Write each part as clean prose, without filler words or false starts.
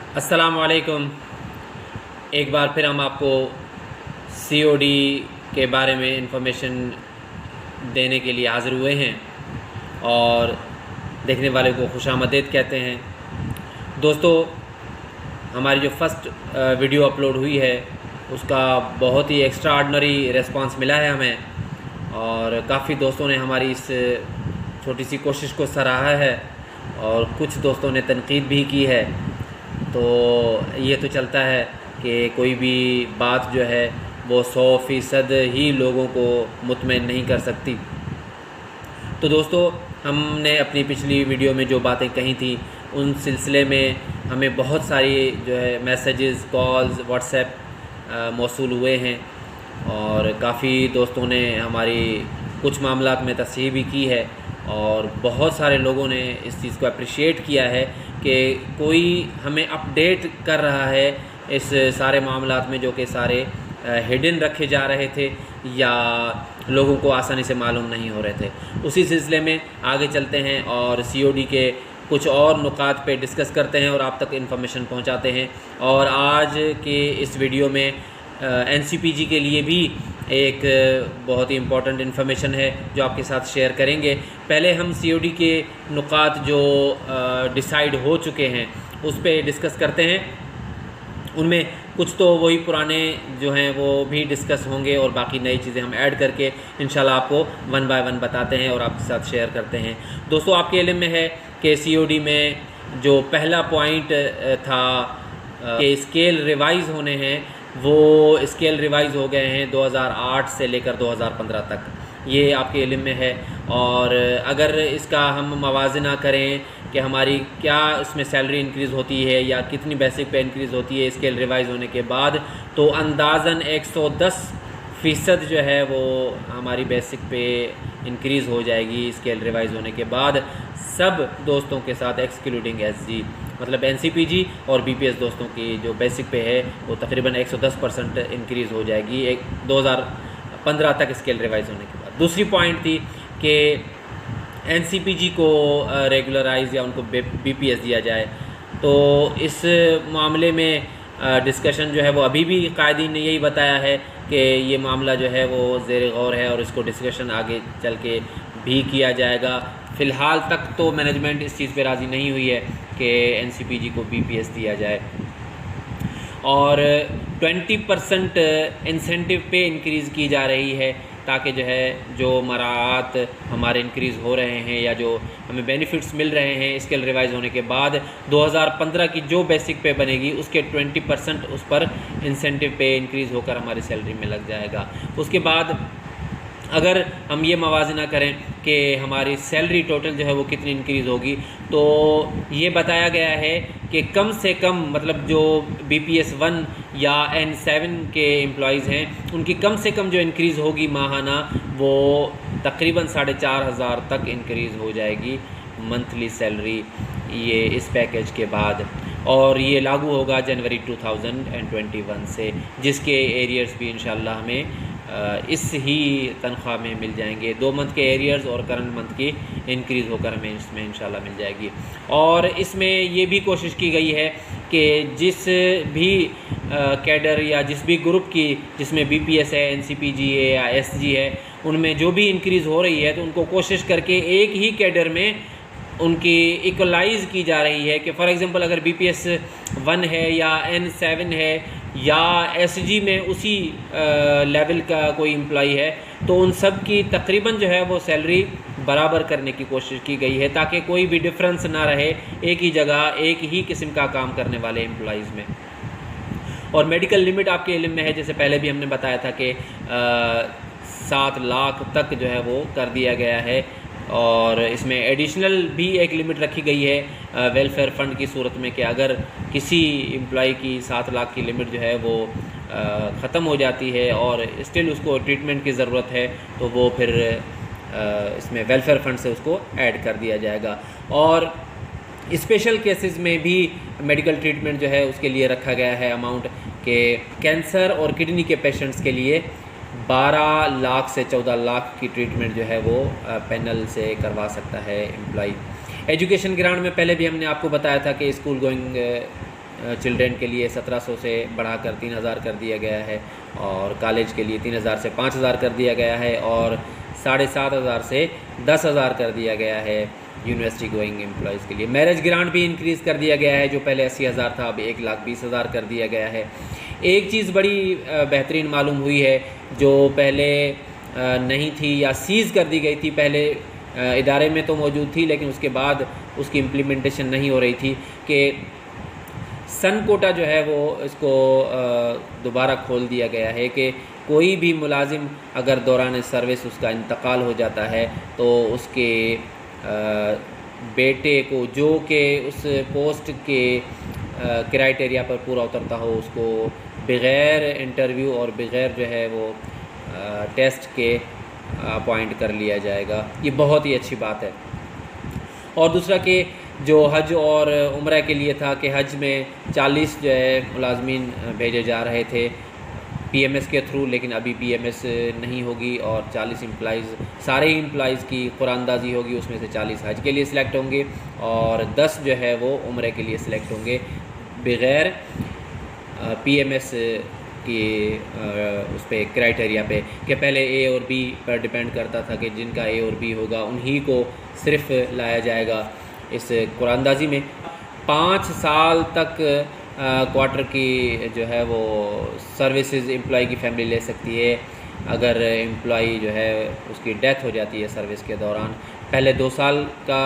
अस्सलामुअलैकुम। एक बार फिर हम आपको सीओडी के बारे में इंफॉर्मेशन देने के लिए हाज़िर हुए हैं और देखने वाले को खुशामदीद कहते हैं। दोस्तों, हमारी जो फर्स्ट वीडियो अपलोड हुई है उसका बहुत ही एक्स्ट्रा ऑर्डिनरी रिस्पांस मिला है हमें, और काफ़ी दोस्तों ने हमारी इस छोटी सी कोशिश को सराहा है और कुछ दोस्तों ने तनकीद भी की है। तो ये तो चलता है कि कोई भी बात जो है वो 100% ही लोगों को मुतमईन नहीं कर सकती। तो दोस्तों, हमने अपनी पिछली वीडियो में जो बातें कही थी उन सिलसिले में हमें बहुत सारी जो है मैसेजेस, कॉल्स, व्हाट्सएप मौसूल हुए हैं और काफ़ी दोस्तों ने हमारी कुछ मामलात में तस्हीह भी की है और बहुत सारे लोगों ने इस चीज़ को अप्रिशिएट किया है कि कोई हमें अपडेट कर रहा है इस सारे मामलात में जो कि सारे हिडन रखे जा रहे थे या लोगों को आसानी से मालूम नहीं हो रहे थे। उसी सिलसिले में आगे चलते हैं और सीओडी के कुछ और नुकात पे डिस्कस करते हैं और आप तक इन्फॉर्मेशन पहुंचाते हैं। और आज के इस वीडियो में एनसीपीजी के लिए भी एक बहुत ही इम्पॉर्टेंट इन्फॉर्मेशन है जो आपके साथ शेयर करेंगे। पहले हम सीओडी के नुकात जो डिसाइड हो चुके हैं उस पर डिस्कस करते हैं। उनमें कुछ तो वही पुराने जो हैं वो भी डिस्कस होंगे और बाकी नई चीज़ें हम ऐड करके इंशाल्लाह आपको वन बाय वन बताते हैं और आपके साथ शेयर करते हैं। दोस्तों, आपके इल्म में है कि सीओडी में जो पहला पॉइंट था कि स्केल रिवाइज़ होने हैं, वो स्केल रिवाइज़ हो गए हैं 2008 से लेकर 2015 तक, ये आपके इल्म में है। और अगर इसका हम मवाजना करें कि हमारी क्या इसमें सैलरी इंक्रीज़ होती है या कितनी बेसिक पे इंक्रीज़ होती है स्केल रिवाइज़ होने के बाद, तो अंदाज़न 110% जो है वो हमारी बेसिक पे इंक्रीज़ हो जाएगी स्केल रिवाइज़ होने के बाद, सब दोस्तों के साथ एक्सक्लूडिंग एसजी, मतलब एनसीपीजी और बीपीएस दोस्तों की जो बेसिक पे है वो तकरीबन 110% इंक्रीज़ हो जाएगी 2015 तक स्केल रिवाइज़ होने के बाद। दूसरी पॉइंट थी कि एनसीपीजी को रेगुलराइज या उनको बीपीएस दिया जाए। तो इस मामले में डिस्कशन जो है वो अभी भी कायदीन ने यही बताया है कि ये मामला जो है वो ज़ेर गौर है और इसको डिस्कशन आगे चल के भी किया जाएगा। फ़िलहाल तक तो मैनेजमेंट इस चीज़ पे राज़ी नहीं हुई है कि एनसीपीजी को बीपीएस दिया जाए। और 20% इंसेंटिव पे इंक्रीज़ की जा रही है ताकि जो है जो मराआत हमारे इंक्रीज़ हो रहे हैं या जो हमें बेनिफिट्स मिल रहे हैं स्केल रिवाइज़ होने के बाद 2015 की जो बेसिक पे बनेगी उसके 20% उस पर इंसेंटिव पे इंक्रीज़ होकर हमारी सैलरी में लग जाएगा। उसके बाद अगर हम ये मवाजना करें कि हमारी सैलरी टोटल जो है वो कितनी इंक्रीज़ होगी, तो ये बताया गया है कि कम से कम मतलब जो BPS 1 या N7 के एम्प्लॉइज़ हैं उनकी कम से कम जो इंक्रीज़ होगी माहाना वो तकरीबन 4,500 तक इंक्रीज़ हो जाएगी मंथली सैलरी ये इस पैकेज के बाद। और ये लागू होगा जनवरी 2021 से, जिसके एरियर्स भी इंशाल्लाह हमें इस ही तनख्वाह में मिल जाएंगे। 2 मंथ के एरियर्स और करंट मंथ की इंक्रीज़ होकर हमें इसमें इंशाल्लाह मिल जाएगी। और इसमें ये भी कोशिश की गई है कि जिस भी कैडर या जिस भी ग्रुप की जिसमें बीपीएस है, एनसीपीजी है या एसजी है, उनमें जो भी इंक्रीज़ हो रही है तो उनको कोशिश करके एक ही कैडर में उनकी इक्वलाइज़ की जा रही है कि फॉर एग्ज़ाम्पल अगर BPS 1 है या N7 है या SG में उसी लेवल का कोई एम्प्लॉई है तो उन सब की तकरीबन जो है वो सैलरी बराबर करने की कोशिश की गई है ताकि कोई भी डिफरेंस ना रहे एक ही जगह एक ही किस्म का काम करने वाले एम्प्लॉइज़ में। और मेडिकल लिमिट आपके इल्म में है, जैसे पहले भी हमने बताया था कि 7 लाख तक जो है वो कर दिया गया है। और इसमें एडिशनल भी एक लिमिट रखी गई है वेलफेयर फ़ंड की सूरत में कि अगर किसी एम्प्लॉई की 7 लाख की लिमिट जो है वो ख़त्म हो जाती है और स्टिल उसको ट्रीटमेंट की ज़रूरत है तो वो फिर इसमें वेलफेयर फ़ंड से उसको ऐड कर दिया जाएगा। और स्पेशल केसेस में भी मेडिकल ट्रीटमेंट जो है उसके लिए रखा गया है अमाउंट कि कैंसर और किडनी के पेशेंट्स के लिए 12 लाख से 14 लाख की ट्रीटमेंट जो है वो पैनल से करवा सकता है एम्प्लॉई। एजुकेशन ग्रांट में पहले भी हमने आपको बताया था कि स्कूल गोइंग चिल्ड्रेन के लिए 1700 से बढ़ाकर 3000 कर दिया गया है, और कॉलेज के लिए 3000 से 5000 कर दिया गया है, और 7500 से 10,000 कर दिया गया है यूनिवर्सिटी गोइंग एम्प्लॉयज़ के लिए। मैरिज ग्रांट भी इंक्रीज़ कर दिया गया है, जो पहले 80,000 था अब 1,20,000 कर दिया गया है। एक चीज़ बड़ी बेहतरीन मालूम हुई है जो पहले नहीं थी या सीज़ कर दी गई थी, पहले इदारे में तो मौजूद थी लेकिन उसके बाद उसकी इम्प्लीमेंटेशन नहीं हो रही थी, कि सन कोटा जो है वो इसको दोबारा खोल दिया गया है कि कोई भी मुलाजिम अगर दौरान सर्विस उसका इंतकाल हो जाता है तो उसके बेटे को जो कि उस पोस्ट के क्राइटेरिया पर पूरा उतरता हो उसको बग़ैर इंटरव्यू और बग़ैर जो है वो टेस्ट के अपॉइंट कर लिया जाएगा। ये बहुत ही अच्छी बात है। और दूसरा कि जो हज और उम्रा के लिए था कि हज में 40 जो है मुलाजमीन भेजे जा रहे थे पीएमएस के थ्रू, लेकिन अभी पीएमएस नहीं होगी और 40 एम्प्लॉइज़, सारे ही एम्प्लॉइज़ की कुरानंदाजी होगी, उसमें से 40 हज के लिए सिलेक्ट होंगे और 10 जो है वो उम्रे के लिए सिलेक्ट होंगे बग़ैर पीएमएस की उस पर क्राइटेरिया पे, कि पहले ए और बी पर डिपेंड करता था कि जिनका ए और बी होगा उन्हीं को सिर्फ लाया जाएगा इस कुरानंदाजी में। 5 साल तक क्वार्टर की जो है वो सर्विसेज एम्प्लॉय की फैमिली ले सकती है अगर एम्प्लॉय जो है उसकी डेथ हो जाती है सर्विस के दौरान। पहले 2 साल का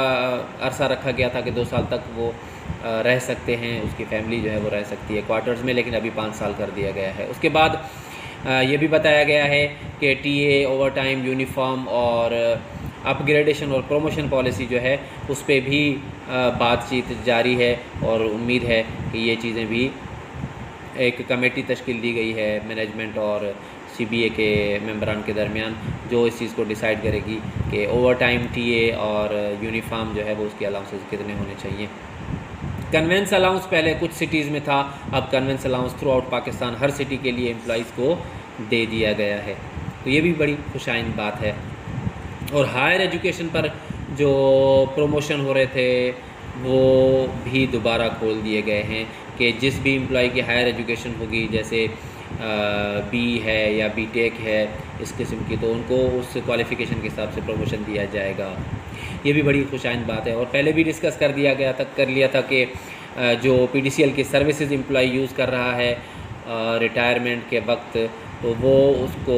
अरसा रखा गया था कि 2 साल तक वो रह सकते हैं, उसकी फैमिली जो है वो रह सकती है क्वार्टर्स में, लेकिन अभी 5 साल कर दिया गया है। उसके बाद ये भी बताया गया है कि टीए, ओवर टाइम, यूनिफॉर्म और अपग्रेडेशन और प्रमोशन पॉलिसी जो है उस पर भी बातचीत जारी है और उम्मीद है कि ये चीज़ें भी, एक कमेटी तश्कील दी गई है मैनेजमेंट और सीबीए के मेंबरान के दरमियान जो इस चीज़ को डिसाइड करेगी कि ओवर टाइम, टीए और यूनिफॉर्म जो है वो उसके अलाउंसेस कितने होने चाहिए। कन्वेंस अलाउंस पहले कुछ सिटीज़ में था, अब conveyance allowance throughout Pakistan हर सिटी के लिए एम्प्लॉइज़ को दे दिया गया है, तो ये भी बड़ी खुशाइन बात है। और हायर एजुकेशन पर जो प्रमोशन हो रहे थे वो भी दोबारा खोल दिए गए हैं कि जिस भी एम्प्लॉय की हायर एजुकेशन होगी, जैसे बी है या बीटेक है इस किस्म की, तो उनको उस क्वालिफ़िकेशन के हिसाब से प्रमोशन दिया जाएगा। ये भी बड़ी खुशाइन बात है। और पहले भी डिस्कस कर लिया था कि जो पीडीसीएल की सर्विसेज एम्प्लॉय यूज़ कर रहा है रिटायरमेंट के वक्त, तो वो उसको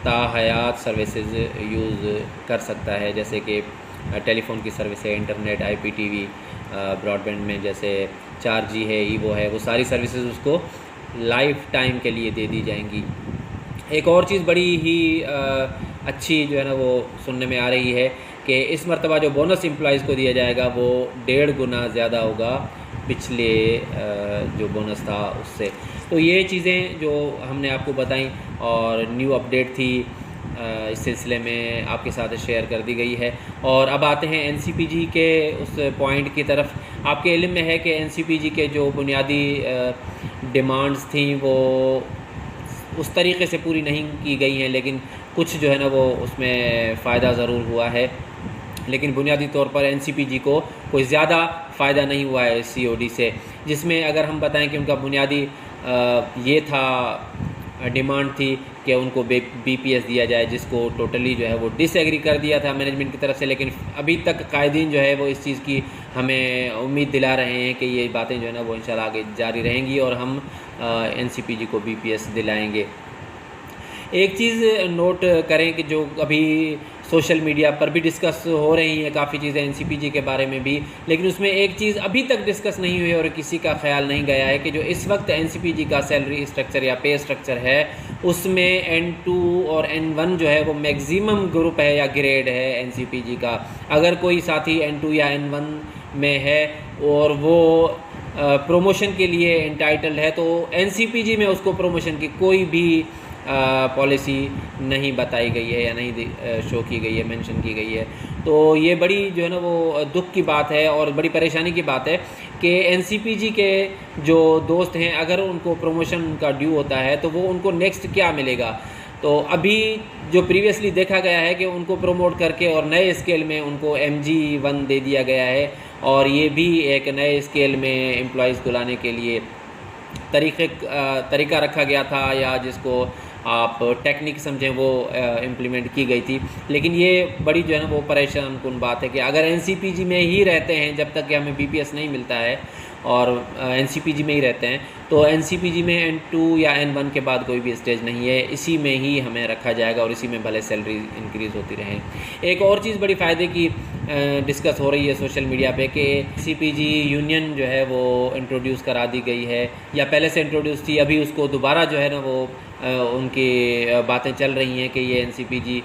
ताहयात सर्विसेज यूज़ कर सकता है, जैसे कि टेलीफोन की सर्विस है, इंटरनेट, आईपीटीवी, ब्रॉडबैंड में जैसे 4G है, ईवो है, वो सारी सर्विसेज उसको लाइफ टाइम के लिए दे दी जाएंगी। एक और चीज़ बड़ी ही अच्छी जो है ना वो सुनने में आ रही है कि इस मरतबा जो बोनस एम्प्लॉइज़ को दिया जाएगा वो 1.5 गुना ज़्यादा होगा पिछले जो बोनस था उससे। तो ये चीज़ें जो हमने आपको बताई और न्यू अपडेट थी इस सिलसिले में आपके साथ शेयर कर दी गई है। और अब आते हैं एनसीपीजी के उस पॉइंट की तरफ। आपके इल्म में है कि एनसीपीजी के जो बुनियादी डिमांड्स थी वो उस तरीके से पूरी नहीं की गई हैं, लेकिन कुछ जो है ना वो उसमें फ़ायदा ज़रूर हुआ है, लेकिन बुनियादी तौर पर एनसीपीजी को कोई ज़्यादा फ़ायदा नहीं हुआ है सीओडी से। जिसमें अगर हम बताएं कि उनका बुनियादी ये था, डिमांड थी कि उनको बीपीएस दिया जाए, जिसको टोटली जो है वो डिसएग्री कर दिया था मैनेजमेंट की तरफ से, लेकिन अभी तक कायदीन जो है वो इस चीज़ की हमें उम्मीद दिला रहे हैं कि ये बातें जो है ना वो इंशाल्लाह आगे जारी रहेंगी और हम एनसीपीजी को बीपीएस दिलाएंगे। एक चीज़ नोट करें कि जो अभी सोशल मीडिया पर भी डिस्कस हो रही है काफ़ी चीज़ें एनसीपीजी के बारे में भी, लेकिन उसमें एक चीज़ अभी तक डिस्कस नहीं हुई और किसी का ख्याल नहीं गया है कि जो इस वक्त एनसीपीजी का सैलरी स्ट्रक्चर या पे स्ट्रक्चर है उसमें N2 और N1 जो है वो मैक्सिमम ग्रुप है या ग्रेड है एनसीपीजी का। अगर कोई साथी N2 या N1 में है और वो प्रमोशन के लिए एंटाइटल्ड है, तो एनसीपीजी में उसको प्रमोशन की कोई भी पॉलिसी नहीं बताई गई है या नहीं शो की गई है, मेंशन की गई है। तो ये बड़ी जो है ना वो दुख की बात है और बड़ी परेशानी की बात है कि एनसीपीजी के जो दोस्त हैं अगर उनको प्रमोशन का ड्यू होता है तो वो उनको नेक्स्ट क्या मिलेगा। तो अभी जो प्रीवियसली देखा गया है कि उनको प्रमोट करके और नए स्केल में उनको MG1 दे दिया गया है और ये भी एक नए स्केल में एम्प्लॉइज़ को लाने के लिए तरीका रखा गया था, या जिसको आप टेक्निक समझें, वो इम्प्लीमेंट की गई थी। लेकिन ये बड़ी जो है ना वो परेशान कुन बात है कि अगर एनसीपीजी में ही रहते हैं जब तक कि हमें बीपीएस नहीं मिलता है, और एनसीपीजी में ही रहते हैं, तो एनसीपीजी में N2 या N1 के बाद कोई भी स्टेज नहीं है, इसी में ही हमें रखा जाएगा और इसी में भले सैलरी इंक्रीज़ होती रहे। एक और चीज़ बड़ी फ़ायदे की डिस्कस हो रही है सोशल मीडिया पे कि एनसीपीजी यूनियन जो है वो इंट्रोड्यूस करा दी गई है, या पहले से इंट्रोड्यूस थी, अभी उसको दोबारा जो है ना वो उनकी बातें चल रही हैं कि ये एनसीपीजी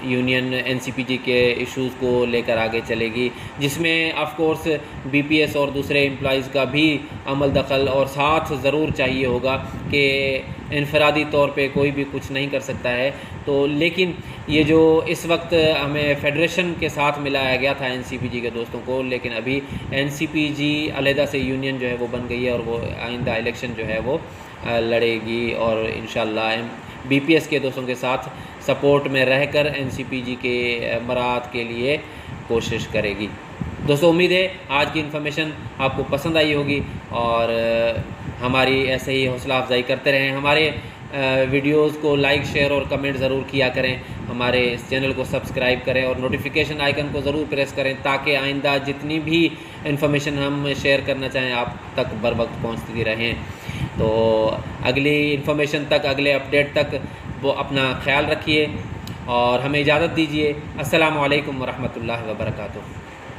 यूनियन एनसीपीजी के इश्यूज़ को लेकर आगे चलेगी, जिसमें ऑफ कोर्स बीपीएस और दूसरे एम्प्लॉइज़ का भी अमल दखल और साथ ज़रूर चाहिए होगा कि इनफरादी तौर पे कोई भी कुछ नहीं कर सकता है। तो लेकिन ये जो इस वक्त हमें फेडरेशन के साथ मिलाया गया था एनसीपीजी के दोस्तों को, लेकिन अभी एनसीपीजी अलहदा से यूनियन जो है वो बन गई है और वो आइंदा इलेक्शन जो है वो लड़ेगी, और इंशाल्लाह बीपीएस के दोस्तों के साथ सपोर्ट में रहकर एनसीपीजी के मराद के लिए कोशिश करेगी। दोस्तों, उम्मीद है आज की इन्फॉर्मेशन आपको पसंद आई होगी, और हमारी ऐसे ही हौसला अफजाई करते रहें। हमारे वीडियोस को लाइक, शेयर और कमेंट ज़रूर किया करें। हमारे इस चैनल को सब्सक्राइब करें और नोटिफिकेशन आइकन को ज़रूर प्रेस करें, ताकि आइंदा जितनी भी इन्फॉर्मेशन हम शेयर करना चाहें आप तक बर वक्त पहुँचती रहें। तो अगली इन्फॉर्मेशन तक, अगले अपडेट तक वो अपना ख्याल रखिए और हमें इजाज़त दीजिए। अस्सलामु अलैकुम वरहमतुल्लाहि वबरकातुहू।